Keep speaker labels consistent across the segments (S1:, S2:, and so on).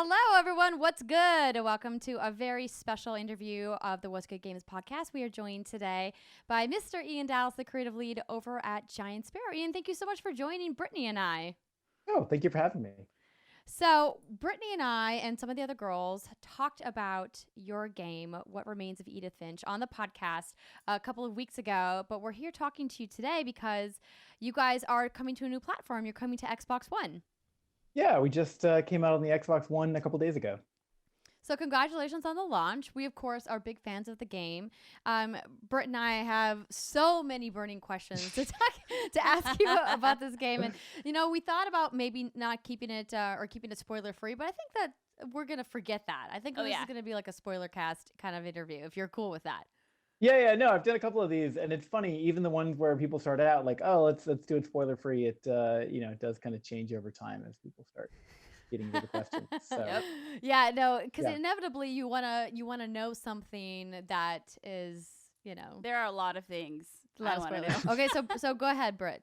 S1: Hello, everyone. What's good? Welcome to a very special interview of the What's Good Games podcast. We are joined today by Mr. Ian Dallas, the creative lead over at Giant Sparrow. Ian, thank you so much for joining Brittany and I.
S2: Oh, thank you for having me.
S1: So, Brittany and I and some of the other girls talked about your game, What Remains of Edith Finch, on the podcast a couple of weeks ago. But we're here talking to you today because you guys are coming to a new platform. You're coming to Xbox One.
S2: Yeah, we just came out on the Xbox One a couple days ago.
S1: So congratulations on the launch. We, of course, are big fans of the game. Britt and I have so many burning questions to ask you about this game. And, we thought about maybe not keeping it or keeping it spoiler free, but I think that we're going to forget that. I think this is going to be like a spoiler cast kind of interview, if you're cool with that.
S2: Yeah, no, I've done a couple of these, and it's funny. Even the ones where people start out like, "Oh, let's do it spoiler free." It does kind of change over time as people start getting into the questions. So
S1: Yep. Yeah, no, because inevitably you wanna know something that is,
S3: There are a lot of things
S1: I want to know. Okay, so go ahead, Britt.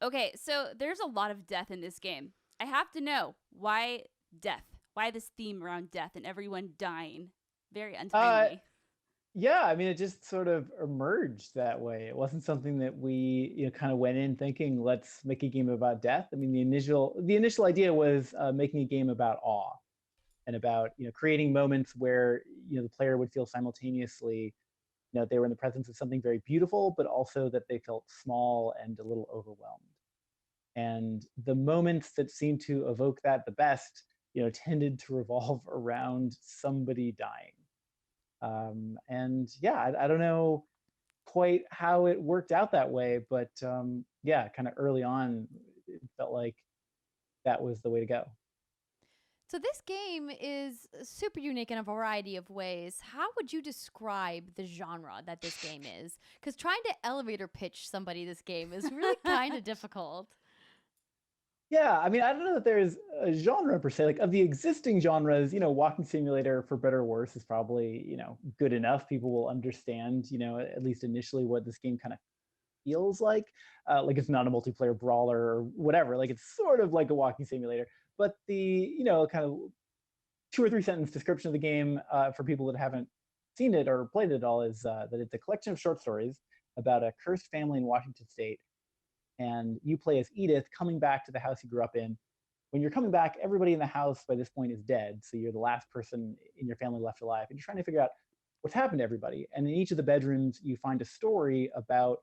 S3: Okay, so there's a lot of death in this game. I have to know why death. Why this theme around death and everyone dying? Very untimely.
S2: Yeah, I mean, it just sort of emerged that way. It wasn't something that we, kind of went in thinking, let's make a game about death. I mean, the initial idea was making a game about awe and about, creating moments where, the player would feel simultaneously, they were in the presence of something very beautiful, but also that they felt small and a little overwhelmed. And the moments that seemed to evoke that the best, tended to revolve around somebody dying. And yeah, I don't know quite how it worked out that way, but yeah, kind of early on, it felt like that was the way to go.
S1: So this game is super unique in a variety of ways. How would you describe the genre that this game is? Because trying to elevator pitch somebody this game is really kind of difficult.
S2: Yeah, I mean, I don't know that there's a genre per se. Like of the existing genres, walking simulator, for better or worse, is probably, good enough. People will understand, at least initially what this game kind of feels like. Like it's not a multiplayer brawler or whatever. Like it's sort of like a walking simulator. But the, kind of 2 or 3 sentence description of the game for people that haven't seen it or played it at all is that it's a collection of short stories about a cursed family in Washington State, and you play as Edith coming back to the house you grew up in. When you're coming back, everybody in the house by this point is dead, so you're the last person in your family left alive, and you're trying to figure out what's happened to everybody. And in each of the bedrooms, you find a story about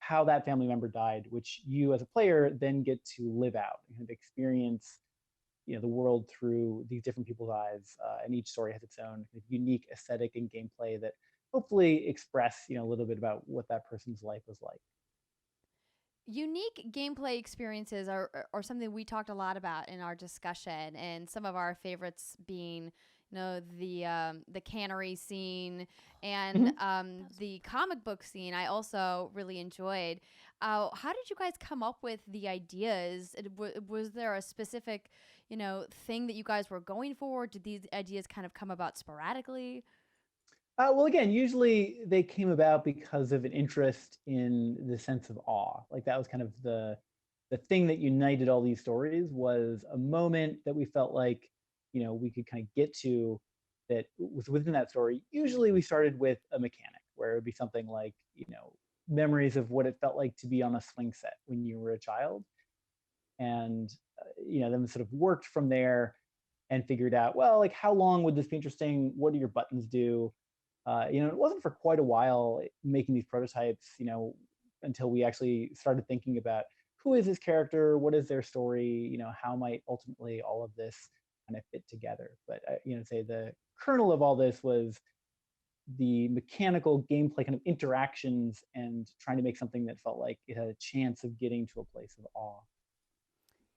S2: how that family member died, which you as a player then get to live out and experience, the world through these different people's eyes. And each story has its own unique aesthetic and gameplay that hopefully express, a little bit about what that person's life was like.
S1: Unique gameplay experiences are something we talked a lot about in our discussion, and some of our favorites being, the cannery scene and the comic book scene. I also really enjoyed. How did you guys come up with the ideas? Was there a specific, thing that you guys were going for? Did these ideas kind of come about sporadically?
S2: Well, again, usually they came about because of an interest in the sense of awe. Like that was kind of the thing that united all these stories, was a moment that we felt like, we could kind of get to that was within that story. Usually we started with a mechanic where it would be something like, memories of what it felt like to be on a swing set when you were a child. And, then we sort of worked from there and figured out, well, like how long would this be interesting? What do your buttons do? It wasn't for quite a while making these prototypes, until we actually started thinking about who is this character, what is their story, how might ultimately all of this kind of fit together. But say the kernel of all this was the mechanical gameplay kind of interactions and trying to make something that felt like it had a chance of getting to a place of awe.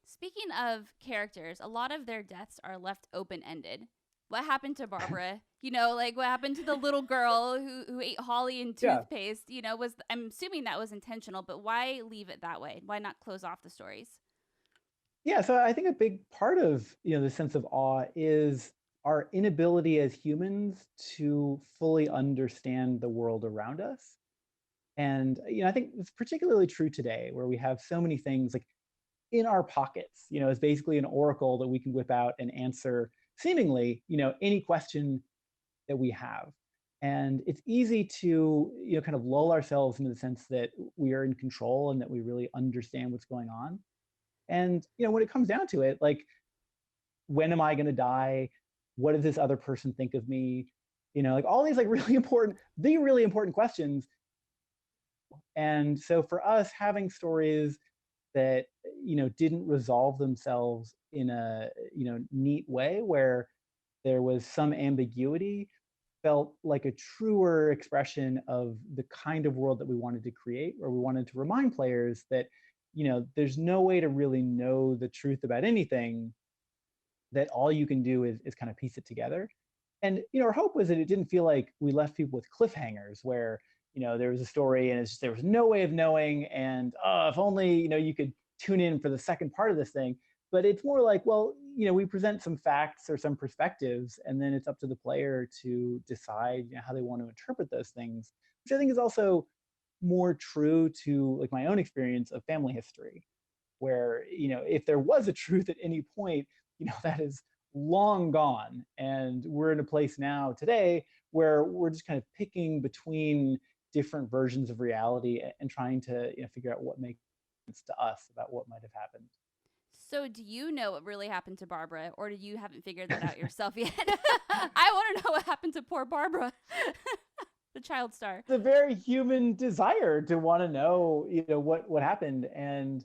S3: Speaking of characters, a lot of their deaths are left open-ended. What happened to Barbara? Like what happened to the little girl who ate Holly and toothpaste? I'm assuming that was intentional, but why leave it that way? Why not close off the stories?
S2: Yeah, so I think a big part of the sense of awe is our inability as humans to fully understand the world around us. And I think it's particularly true today, where we have so many things like in our pockets. It's basically an oracle that we can whip out and answer seemingly, any question that we have. And it's easy to, kind of lull ourselves into the sense that we are in control and that we really understand what's going on. And, when it comes down to it, like, when am I going to die? What does this other person think of me? Like all these like really important questions. And so for us, having stories that, didn't resolve themselves in a, neat way where there was some ambiguity felt like a truer expression of the kind of world that we wanted to create, where we wanted to remind players that, there's no way to really know the truth about anything, that all you can do is kind of piece it together. And our hope was that it didn't feel like we left people with cliffhangers where there was a story and there was no way of knowing, and if only you could tune in for the second part of this thing. But it's more like, well, we present some facts or some perspectives, and then it's up to the player to decide how they want to interpret those things, which I think is also more true to like my own experience of family history, where if there was a truth at any point, that is long gone, and we're in a place now today where we're just kind of picking between different versions of reality and trying to figure out what makes sense to us about what might have happened.
S3: So do you know what really happened to Barbara, or do you haven't figured that out yourself yet? I want to know what happened to poor Barbara, the child star.
S2: It's a very human desire to want to know, what happened. And,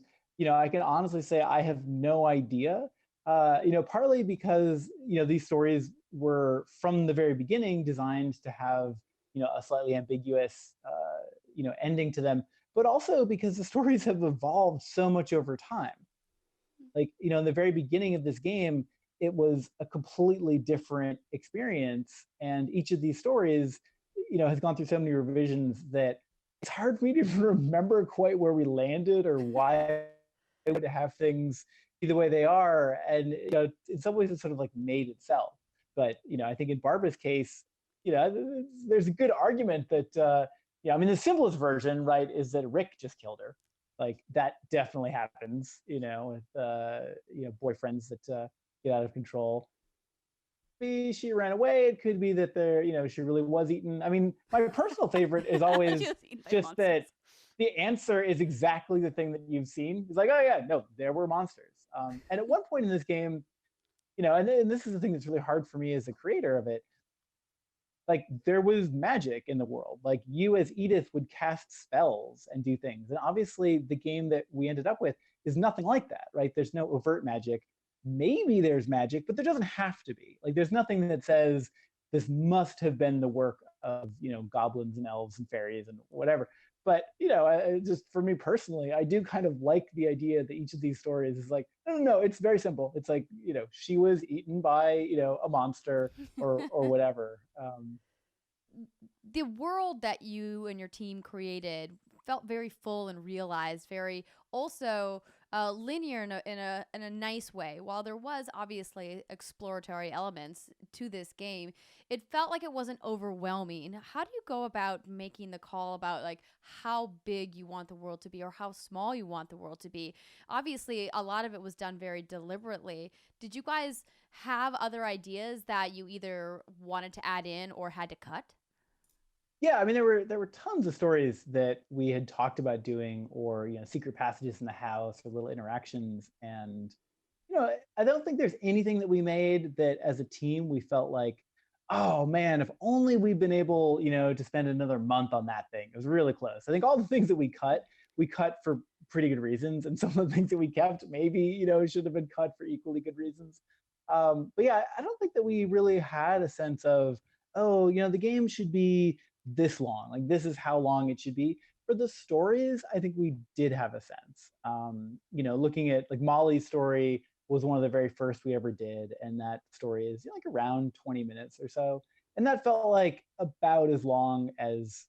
S2: I can honestly say I have no idea, partly because, these stories were from the very beginning designed to have, a slightly ambiguous, ending to them, but also because the stories have evolved so much over time. Like, in the very beginning of this game, it was a completely different experience. And each of these stories, has gone through so many revisions that it's hard for me to even remember quite where we landed or why it would have things be the way they are. And, in some ways it's sort of like made itself. But, I think in Barbara's case, there's a good argument that, the simplest version, right, is that Rick just killed her. Like that definitely happens, with boyfriends that get out of control. Maybe she ran away. It could be that she really was eaten. I mean, my personal favorite is always just that the answer is exactly the thing that you've seen. It's like, oh yeah, no, there were monsters. And at one point in this game, and this is the thing that's really hard for me as a creator of it, like there was magic in the world. Like you as Edith would cast spells and do things. And obviously the game that we ended up with is nothing like that, right? There's no overt magic. Maybe there's magic, but there doesn't have to be. Like there's nothing that says this must have been the work of, goblins and elves and fairies and whatever. But, just for me personally, I do kind of like the idea that each of these stories is like, no, it's very simple. It's like, she was eaten by, a monster or whatever.
S1: The world that you and your team created felt very full and realized, very also linear in a nice way. While there was obviously exploratory elements to this game, it felt like it wasn't overwhelming. How do you go about making the call about like how big you want the world to be or how small you want the world to be? Obviously, a lot of it was done very deliberately. Did you guys have other ideas that you either wanted to add in or had to cut?
S2: Yeah, I mean, there were tons of stories that we had talked about doing, or secret passages in the house, or little interactions. And I don't think there's anything that we made that, as a team, we felt like, oh man, if only we'd been able, to spend another month on that thing. It was really close. I think all the things that we cut for pretty good reasons, and some of the things that we kept, maybe should have been cut for equally good reasons. But yeah, I don't think that we really had a sense of, oh, the game should be this long, like this is how long it should be. For the stories, I think we did have a sense. Looking at like Molly's story was one of the very first we ever did, and that story is like around 20 minutes or so, and that felt like about as long as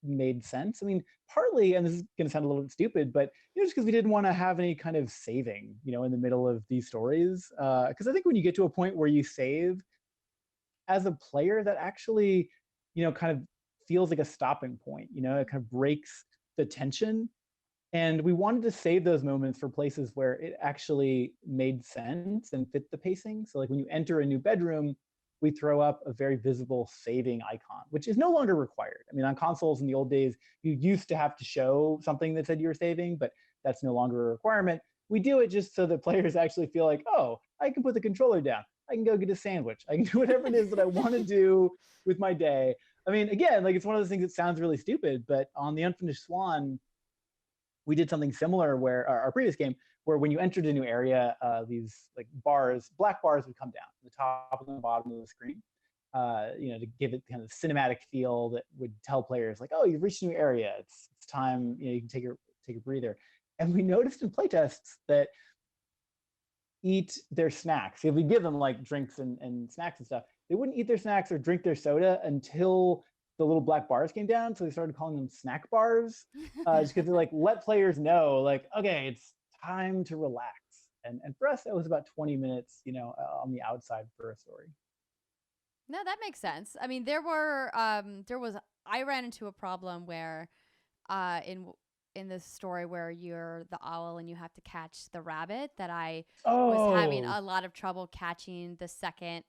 S2: made sense. I mean, partly, and this is going to sound a little bit stupid, but just because we didn't want to have any kind of saving, in the middle of these stories, because I think when you get to a point where you save as a player, that actually kind of feels like a stopping point. It kind of breaks the tension. And we wanted to save those moments for places where it actually made sense and fit the pacing. So like when you enter a new bedroom, we throw up a very visible saving icon, which is no longer required. I mean, on consoles in the old days, you used to have to show something that said you were saving, but that's no longer a requirement. We do it just so that players actually feel like, oh, I can put the controller down. I can go get a sandwich. I can do whatever it is that I want to do with my day. I mean, again, like it's one of those things that sounds really stupid, but on the Unfinished Swan, we did something similar where our previous game, where when you entered a new area, these like bars, black bars would come down the top and the bottom of the screen, to give it kind of cinematic feel that would tell players like, oh, you've reached a new area. It's time, you can take a breather. And we noticed in playtests that eat their snacks. If we give them like drinks and snacks and stuff, they wouldn't eat their snacks or drink their soda until the little black bars came down. So they started calling them snack bars, just because they like let players know, like, okay, it's time to relax. And for us, that was about 20 minutes, on the outside for a story.
S1: No, that makes sense. I mean, I ran into a problem where, in this story where you're the owl and you have to catch the rabbit, that I was having a lot of trouble catching the second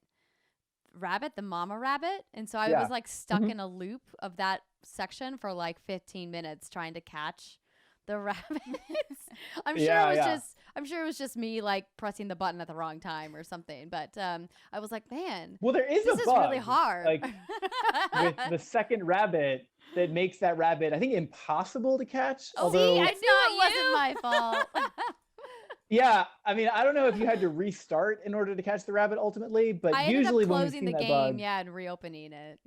S1: rabbit, the mama rabbit. And so I was like stuck in a loop of that section for like 15 minutes trying to catch the rabbits. I'm sure it was just me like pressing the button at the wrong time or something. But I was like, man,
S2: well, this
S1: is really hard.
S2: Like with the second rabbit that makes that rabbit, I think, impossible to catch.
S1: Although I knew it wasn't my fault.
S2: Yeah, I mean, I don't know if you had to restart in order to catch the rabbit ultimately, but
S1: I
S2: usually
S1: ended up
S2: when
S1: closing
S2: we've
S1: the
S2: seen
S1: game,
S2: bug,
S1: and reopening it.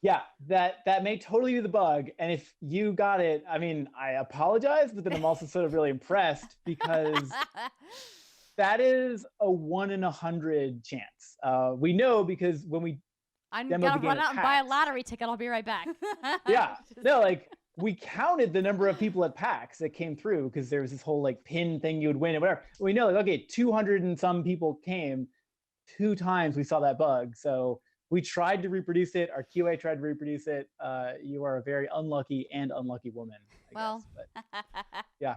S2: Yeah, that may totally be the bug. And if you got it, I mean, I apologize, but then I'm also sort of really impressed because that is a 1 in 100 chance. We know because when
S1: I'm gonna run out and buy a lottery ticket. I'll be right back.
S2: Yeah, no, like we counted the number of people at PAX that came through because there was this whole like pin thing you would win and whatever. We know like, okay, 200 and some people came. 2 times we saw that bug. So we tried to reproduce it. Our QA tried to reproduce it. You are a very unlucky woman, I guess. But yeah.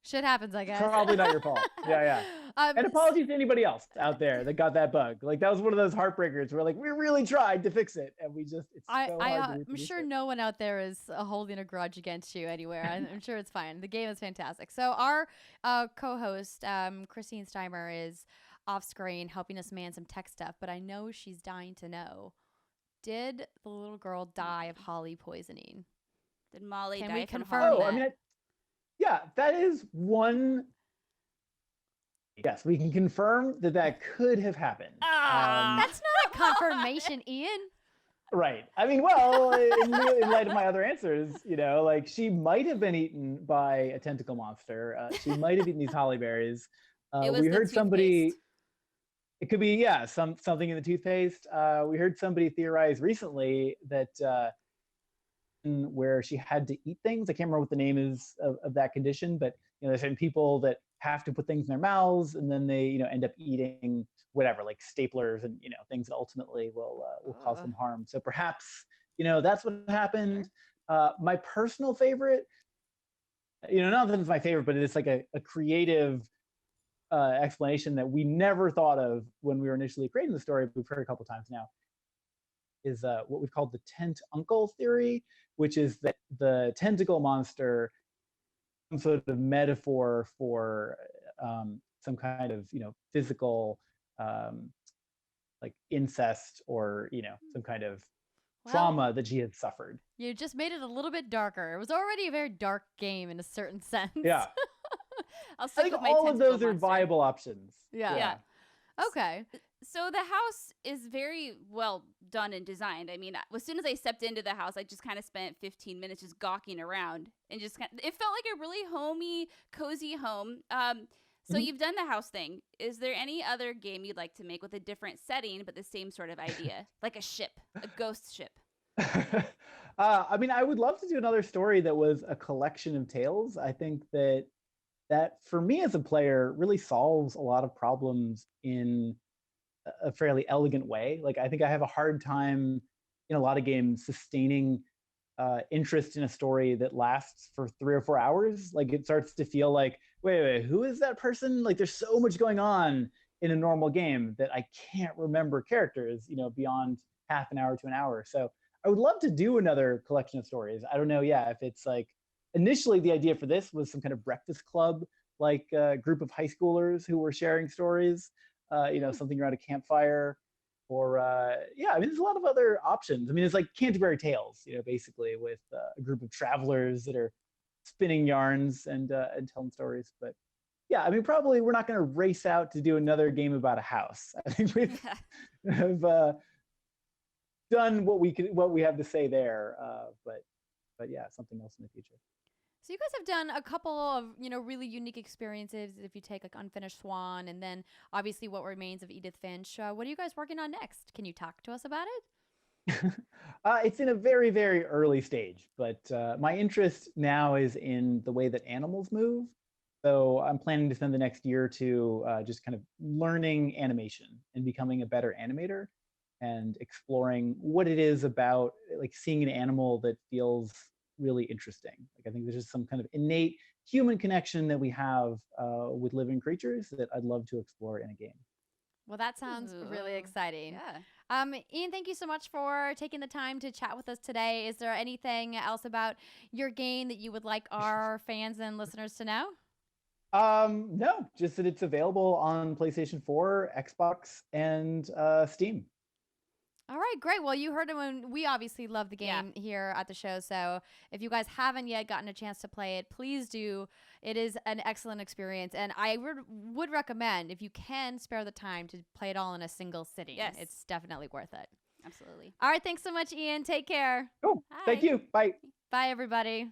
S1: Shit happens, I guess.
S2: Probably not your fault. Yeah. And apologies to anybody else out there that got that bug. Like that was one of those heartbreakers where like we really tried to fix it and it's so hard to
S1: I'm sure no one out there is holding a grudge against you anywhere. I'm sure it's fine. The game is fantastic. So our co-host, Christine Steimer, is off screen helping us man some tech stuff, but I know she's dying to know, did the little girl die of Holly poisoning?
S3: Did Molly
S1: Can
S3: die
S1: we
S3: from
S1: confirm
S3: Holly?
S1: that?
S2: I mean, yeah, that is one. Yes, we can confirm that could have happened.
S1: That's not a confirmation, Ian.
S2: Right. I mean, well, in light of my other answers, like she might have been eaten by a tentacle monster. She might have eaten these holly berries. We heard somebody. It could be, something in the toothpaste. We heard somebody theorize recently that where she had to eat things. I can't remember what the name is of that condition, but there's certain people that have to put things in their mouths and then they end up eating whatever, like staplers and things that ultimately will cause them harm. So perhaps that's what happened. My personal favorite, not that it's my favorite, but it's like a creative explanation that we never thought of when we were initially creating the story, but we've heard a couple times now, is what we've called the tent uncle theory, which is that the tentacle monster, some sort of metaphor for some kind of physical like incest or some kind of trauma that she had suffered.
S1: You just made it a little bit darker. It was already a very dark game in a certain sense.
S2: Yeah.
S3: I
S2: think all of those are viable options.
S1: Yeah. Okay.
S3: So the house is very well done and designed. I mean, as soon as I stepped into the house, I just kind of spent 15 minutes just gawking around and it felt like a really homey, cozy home. So you've done the house thing. Is there any other game you'd like to make with a different setting, but the same sort of idea, like a ship, a ghost ship?
S2: I mean, I would love to do another story that was a collection of tales. I think that for me as a player really solves a lot of problems in a fairly elegant way. Like I think I have a hard time in a lot of games sustaining interest in a story that lasts for 3 or 4 hours. Like it starts to feel like, wait, who is that person? Like there's so much going on in a normal game that I can't remember characters, beyond half an hour to an hour. So I would love to do another collection of stories. I don't know, if it's like initially the idea for this was some kind of breakfast club, like a group of high schoolers who were sharing stories, something around a campfire. Or there's a lot of other options. I mean, it's like Canterbury Tales, basically with a group of travelers that are spinning yarns and telling stories. But yeah, I mean, probably we're not going to race out to do another game about a house. I think we've have done what we have to say there. But yeah, something else in the future.
S1: So you guys have done a couple of, really unique experiences. If you take like Unfinished Swan and then obviously What Remains of Edith Finch. What are you guys working on next? Can you talk to us about it?
S2: It's in a very, very early stage, but my interest now is in the way that animals move. So I'm planning to spend the next year or two just kind of learning animation and becoming a better animator and exploring what it is about like seeing an animal that feels really interesting. Like I think there's just some kind of innate human connection that we have with living creatures that I'd love to explore in a game.
S1: Well, that sounds really exciting.
S3: Yeah.
S1: Ian, thank you so much for taking the time to chat with us today. Is there anything else about your game that you would like our fans and listeners to know?
S2: No, just that it's available on PlayStation 4, Xbox, and Steam.
S1: All right, great. Well, you heard it when we obviously love the game here at the show. So if you guys haven't yet gotten a chance to play it, please do. It is an excellent experience. And I would recommend, if you can spare the time, to play it all in a single sitting.
S3: Yes.
S1: It's definitely worth it.
S3: Absolutely.
S1: All right. Thanks so much, Ian. Take care.
S2: Cool. Thank you. Bye.
S1: Bye, everybody.